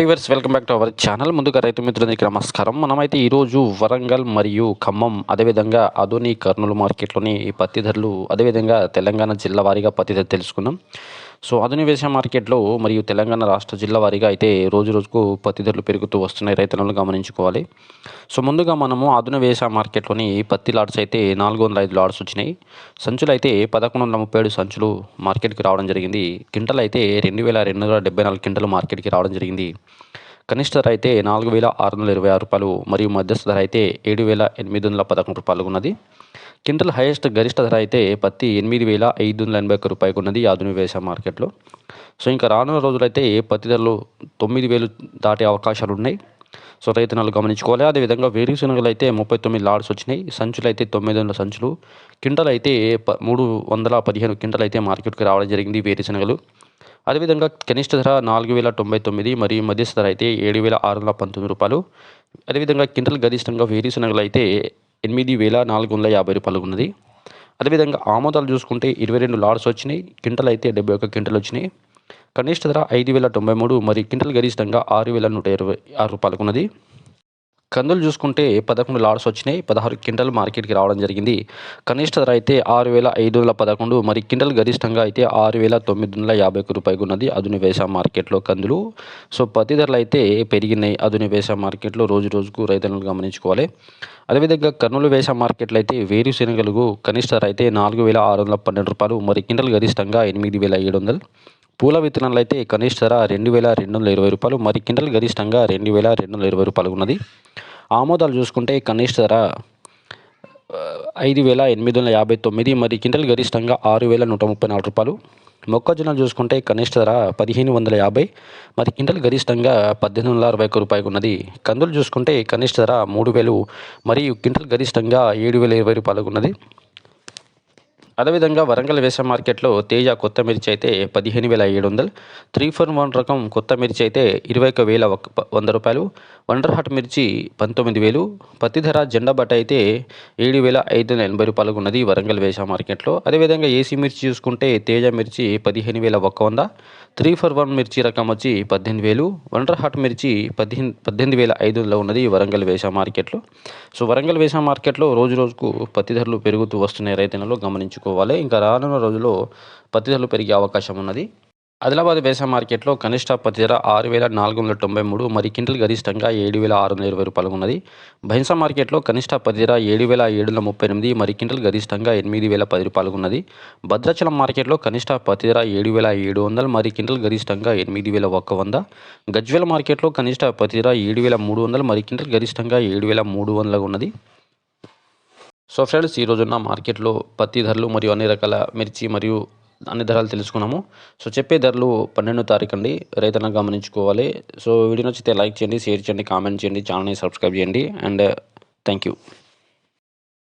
Viewers welcome back to our channel. ముందుగా రైతు మిత్రులందరికీ నమస్కారం. మనమైతే ఈరోజు వరంగల్ మరియు ఖమ్మం అదేవిధంగా ఆదోని కర్నూలు మార్కెట్లోని పత్తి ధరలు అదేవిధంగా తెలంగాణ జిల్లా వారీగా పత్తి ధర తెలుసుకుందాం. సో ఆదోని వ్యవసాయ మార్కెట్లో మరియు తెలంగాణ రాష్ట్ర జిల్లా వారీగా అయితే రోజు రోజుకు పత్తి ధరలు పెరుగుతూ వస్తున్నాయి, రైతులను గమనించుకోవాలి. సో ముందుగా మనము ఆదోని వ్యవసాయ మార్కెట్లోని పత్తి లాట్స్ అయితే 405 లాట్స్ వచ్చినాయి. సంచులు అయితే 1137 సంచులు మార్కెట్కి రావడం జరిగింది. క్వింటల్ అయితే 2274 క్వింటల్ మార్కెట్కి రావడం జరిగింది. కనిష్ట ధర అయితే 4626 రూపాయలు మరియు మధ్యస్థ ధర అయితే 7811 రూపాయలు ఉన్నది. క్వింటల్ హైయెస్ట్ గరిష్ట ధర అయితే పత్తి 8581 రూపాయలకు ఉన్నది ఆధునిక వ్యవసాయ మార్కెట్లో. సో ఇంకా రానున్న రోజులైతే పత్తి ధరలు 9000 దాటే అవకాశాలు ఉన్నాయి. సో రైతులు గమనించుకోవాలి. అదేవిధంగా వేరుశనగలు అయితే 39 లాట్స్ వచ్చినాయి. సంచులు అయితే 900 సంచులు. క్వింటల్ అయితే 315 క్వింటల్ అయితే మార్కెట్కి రావడం జరిగింది వేరుశనగలు. అదేవిధంగా కనిష్ట ధర 4099 మరియు మధ్యస్థ ధర అయితే 7619 రూపాయలు. అదేవిధంగా క్వింటల్ గరిష్టంగా వేరుశనగలు అయితే 8450 రూపాయలు ఉన్నది. అదేవిధంగా ఆమోదాలు చూసుకుంటే 22 లాట్స్ వచ్చినాయి. క్వింటల్ అయితే 71 క్వింటల్ వచ్చినాయి. కనిష్ట ధర 5093 మరియు క్వింటల్ గరిష్టంగా 6126 రూపాయలకు ఉన్నది. కందులు చూసుకుంటే 11 లాట్స్ వచ్చినాయి. 16 క్వింటల్ మార్కెట్కి రావడం జరిగింది. కనిష్ట ధర అయితే 6511 మరి క్వింటల్ గరిష్టంగా అయితే 6951 రూపాయలు ఉన్నది ఆధునిక వ్యవసాయ మార్కెట్లో కందులు. సో పత్తి ధరలు అయితే పెరిగినాయి ఆధునిక వ్యవసాయ మార్కెట్లో రోజు రోజుకు రైతులను గమనించుకోవాలి. అదేవిధంగా కర్నూలు వ్యవసాయ మార్కెట్లో అయితే వేరుశనగలకు కనిష్ట ధర అయితే 4612 రూపాయలు మరి క్వింటల్ గరిష్టంగా 8700. పూల విత్తనాలు అయితే కనిష్ట ధర 2220 రూపాయలు మరి క్వింటల్ గరిష్టంగా 2220 రూపాయలు ఉన్నది. ఆమోదాలు చూసుకుంటే కనిష్ట ధర 5859 మరి క్వింటల్ గరిష్టంగా 6134 రూపాయలు. మొక్కజొన్నలు చూసుకుంటే కనిష్ట ధర 1550 మరి క్వింటల్ గరిష్టంగా 1861 రూపాయలు ఉన్నది. కందులు చూసుకుంటే కనిష్ట ధర 3000 మరియు క్వింటల్ గరిష్టంగా 7020 రూపాయలు ఉన్నది. అదేవిధంగా వరంగల్ వ్యవసాయ మార్కెట్లో తేజ కొత్త మిర్చి అయితే 15700, 341 రకం కొత్త మిర్చి అయితే 21100 రూపాయలు, వండర్ హాట్ మిర్చి 19000. పత్తి ధర జెండా బట్ట అయితే 7580 రూపాయలకు ఉన్నది వరంగల్ వ్యవసాయ మార్కెట్లో. అదేవిధంగా ఏసీ మిర్చి చూసుకుంటే తేజ మిర్చి 15100, 341 మిర్చి రకం వచ్చి 18000, వండర్ హాట్ మిర్చి 18500 ఉన్నది వరంగల్ వ్యవసాయ మార్కెట్లో. సో వరంగల్ వ్యవసాయ మార్కెట్లో రోజు రోజుకు పత్తి ధరలు పెరుగుతూ వస్తున్నాయి, రైతులను గమనించుకోవాలి. ఇంకా రానున్న రోజుల్లో పత్తి ధరలు పెరిగే అవకాశం ఉన్నది. ఆదిలాబాద్ వ్యవసాయ మార్కెట్లో కనిష్ట పత్తి ధర 6493 మరి క్వింటల్ గరిష్టంగా 7620 రూపాయలు ఉన్నది. భైంసా మార్కెట్లో కనిష్ట పత్తి ధర 7738 మరి క్వింటల్ గరిష్టంగా 8010 రూపాయలు ఉన్నది. భద్రాచలం మార్కెట్లో కనిష్ట పత్తి ధర 7700 మరి క్వింటల్ గరిష్టంగా 8100. గజ్వేల్ మార్కెట్లో కనిష్ట పత్తి ధర 7300 మరి క్వింటల్ గరిష్టంగా 7300 ఉన్నది. సో ఫ్రెండ్స్, ఈరోజున్న మార్కెట్లో పత్తి ధరలు మరియు అన్ని రకాల మిర్చి మరియు అన్ని ధరలు తెలుసుకున్నాము. సో చెప్పే ధరలు 12వ తారీఖు అండి, రైతులను గమనించుకోవాలి. సో వీడియో నచ్చితే లైక్ చేయండి, షేర్ చేయండి, కామెంట్ చేయండి, ఛానల్ని సబ్స్క్రైబ్ చేయండి. And thank you.